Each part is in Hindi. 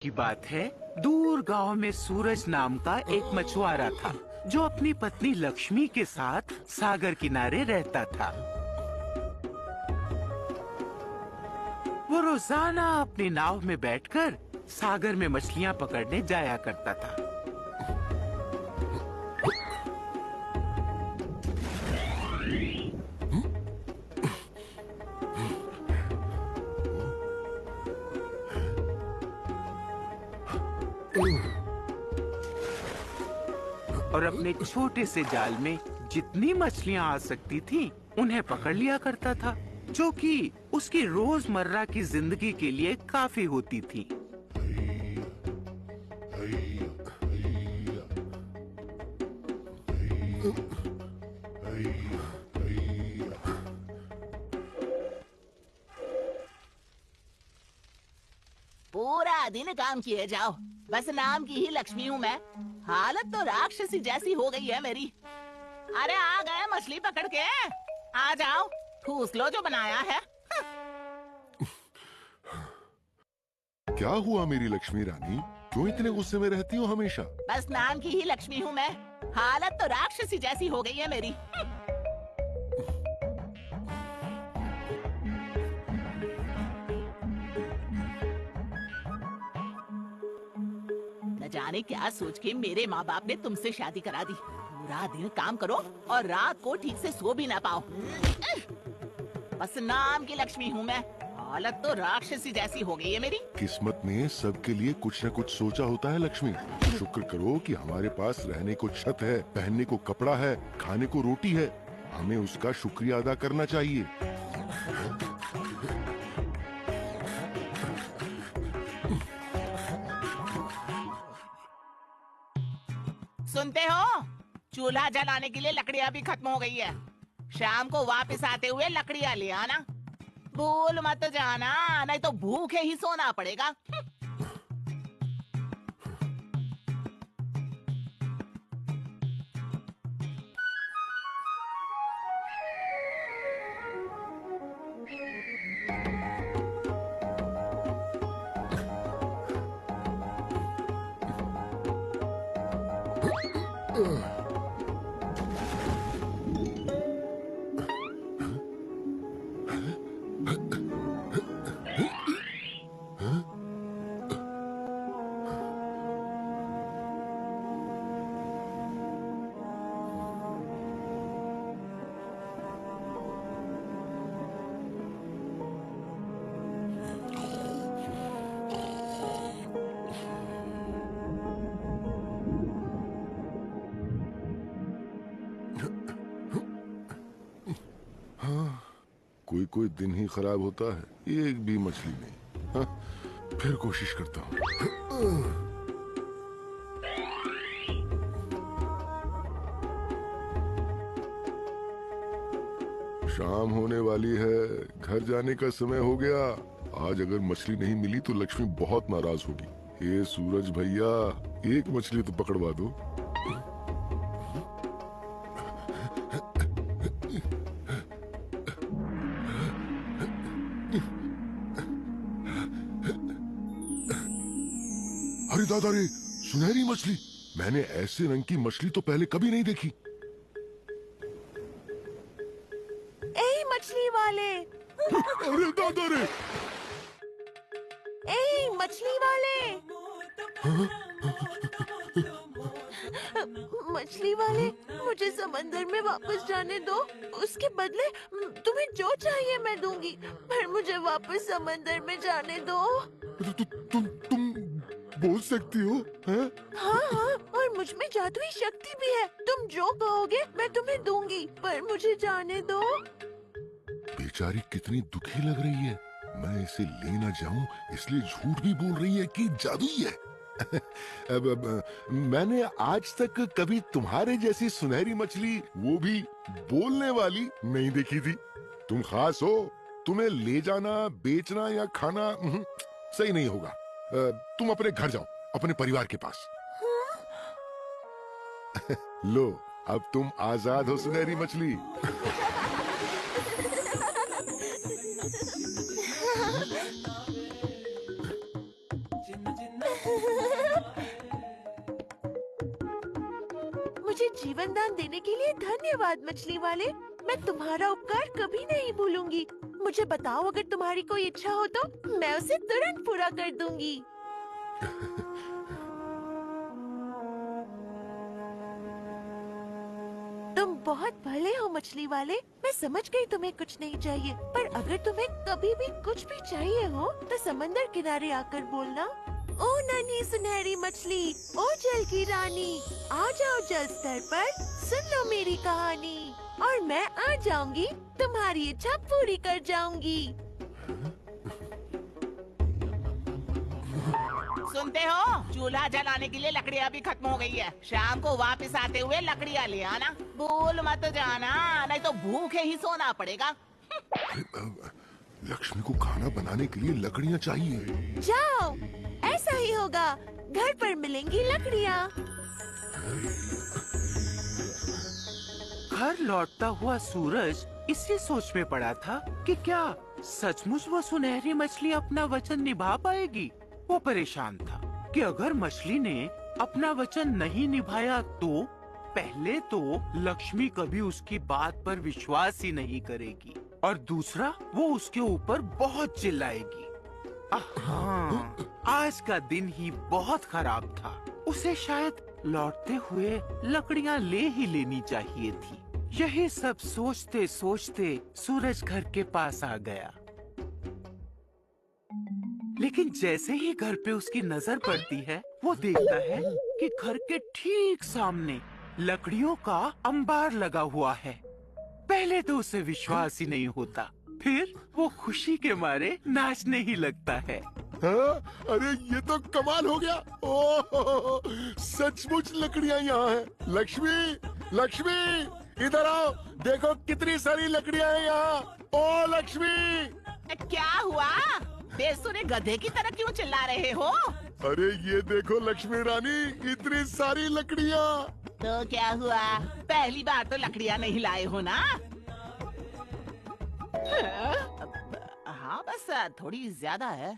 की बात है, दूर गांव में सूरज नाम का एक मछुआरा था जो अपनी पत्नी लक्ष्मी के साथ सागर किनारे रहता था। वो रोजाना अपनी नाव में बैठकर सागर में मछलियां पकड़ने जाया करता था। और अपने छोटे से जाल में जितनी मछलियां आ सकती थीं, उन्हें पकड़ लिया करता था, जो कि उसकी रोजमर्रा की जिंदगी के लिए काफी होती थी। पूरा दिन काम किए जाओ, बस नाम की ही लक्ष्मी हूँ मैं। हालत तो राक्षसी जैसी हो गई है मेरी। अरे आ गए मछली पकड़ के, आ जाओ, ठूस लो जो बनाया है। क्या हुआ मेरी लक्ष्मी रानी, क्यों इतने गुस्से में रहती हो हमेशा? बस नाम की ही लक्ष्मी हूँ मैं, हालत तो राक्षसी जैसी हो गई है मेरी। न जाने क्या सोच के मेरे माँ बाप ने तुमसे शादी करा दी। पूरा दिन काम करो और रात को ठीक से सो भी ना पाओ। बस नाम की लक्ष्मी हूँ मैं, हालत तो राक्षसी जैसी हो गई है मेरी। किस्मत ने सबके लिए कुछ न कुछ सोचा होता है लक्ष्मी। शुक्र करो कि हमारे पास रहने को छत है, पहनने को कपड़ा है, खाने को रोटी है। हमें उसका शुक्रिया अदा करना चाहिए। सुनते हो? चूल्हा जलाने के लिए लकड़ियाँ भी खत्म हो गई है। शाम को वापस आते हुए लकड़ियाँ ले आना, भूल मत जाना, नहीं तो भूखे ही सोना पड़ेगा। कोई कोई दिन ही खराब होता है, एक भी मछली नहीं। हाँ, फिर कोशिश करता हूँ। शाम होने वाली है, घर जाने का समय हो गया। आज अगर मछली नहीं मिली तो लक्ष्मी बहुत नाराज होगी। हे सूरज भैया, एक मछली तो पकड़वा दो। अरे दादा रे, सुनहरी मछली! मैंने ऐसे रंग की मछली तो पहले कभी नहीं देखी। ए मछली वाले! अरे दादा रे! ए मछली वाले! मछली वाले, मुझे समंदर में वापस जाने दो। उसके बदले तुम्हें जो चाहिए मैं दूंगी, पर मुझे वापस समंदर में जाने दो। तुम बोल सकती हो, हैं? हाँ हाँ, और मुझ में जादुई शक्ति भी है। तुम जो कहोगे मैं तुम्हें दूंगी, पर मुझे जाने दो। बेचारी कितनी दुखी लग रही है। मैं इसे ले ना जाऊं इसलिए झूठ भी बोल रही है कि जादुई है। मैंने आज तक कभी तुम्हारे जैसी सुनहरी मछली, वो भी बोलने वाली, नहीं देखी थी। तुम खास हो, तुम्हें ले जाना, बेचना या खाना सही नहीं होगा। तुम अपने घर जाओ, अपने परिवार के पास। लो, अब तुम आजाद हो सुनहरी मछली। मुझे जीवन दान देने के लिए धन्यवाद मछली वाले। मैं तुम्हारा उपकार कभी नहीं भूलूंगी। मुझे बताओ, अगर तुम्हारी कोई इच्छा हो तो मैं उसे तुरंत पूरा कर दूंगी। तुम बहुत भले हो मछली वाले। मैं समझ गई तुम्हें कुछ नहीं चाहिए, पर अगर तुम्हें कभी भी कुछ भी चाहिए हो तो समंदर किनारे आकर बोलना। ओ नन्ही सुनहरी मछली, ओ जल की रानी, आ जाओ जल स्तर पर, सुन लो मेरी कहानी, और मैं आ जाऊंगी, तुम्हारी इच्छा पूरी कर जाऊंगी। सुनते हो? चूल्हा जलाने के लिए लकड़ियाँ भी खत्म हो गई है। शाम को वापस आते हुए लकड़ियाँ ले आना। भूल मत जाना, नहीं तो भूखे ही सोना पड़ेगा। लक्ष्मी को खाना बनाने के लिए लकड़ियाँ चाहिए। जाओ, ऐसा ही होगा। घर पर मिलेंगी लकड़ियाँ। घर लौटता हुआ सूरज इसी सोच में पड़ा था कि क्या सचमुच वो सुनहरी मछली अपना वचन निभा पाएगी। वो परेशान था कि अगर मछली ने अपना वचन नहीं निभाया तो पहले तो लक्ष्मी कभी उसकी बात पर विश्वास ही नहीं करेगी, और दूसरा वो उसके ऊपर बहुत चिल्लाएगी। हाँ, आज का दिन ही बहुत खराब था। उसे शायद लौटते हुए लकड़ियाँ ले ही लेनी चाहिए थी। यही सब सोचते सोचते सूरज घर के पास आ गया। लेकिन जैसे ही घर पे उसकी नजर पड़ती है, वो देखता है कि घर के ठीक सामने लकड़ियों का अंबार लगा हुआ है। पहले तो उसे विश्वास ही नहीं होता, फिर वो खुशी के मारे नाचने ही लगता है। हाँ? अरे ये तो कमाल हो गया। ओह, सचमुच लकड़ियाँ यहाँ हैं। लक्ष्मी, लक्ष्मी, इधर आओ, देखो कितनी सारी लकड़ियाँ हैं यहाँ। ओ लक्ष्मी! क्या हुआ? बेसुरे गधे की तरह क्यों चिल्ला रहे हो? अरे ये देखो लक्ष्मी रानी, इतनी सारी लकड़ियाँ। तो क्या हुआ? पहली बार तो लकड़ियाँ नहीं लाए हो ना? हाँ, बस थोड़ी ज्यादा है।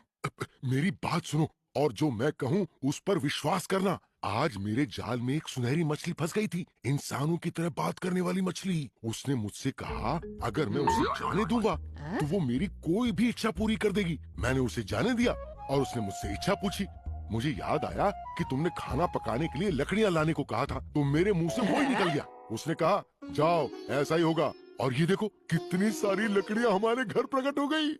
मेरी बात सुनो, और जो मैं कहूँ उस पर विश्वास करना। आज मेरे जाल में एक सुनहरी मछली फंस गई थी, इंसानों की तरह बात करने वाली मछली। उसने मुझसे कहा अगर मैं उसे जाने दूंगा तो वो मेरी कोई भी इच्छा पूरी कर देगी। मैंने उसे जाने दिया और उसने मुझसे इच्छा पूछी। मुझे याद आया कि तुमने खाना पकाने के लिए लकड़ियाँ लाने को कहा था, तो मेरे मुंह से वो ही निकल गया। उसने कहा जाओ, ऐसा ही होगा। और ये देखो कितनी सारी लकड़ियाँ हमारे घर प्रकट हो गई।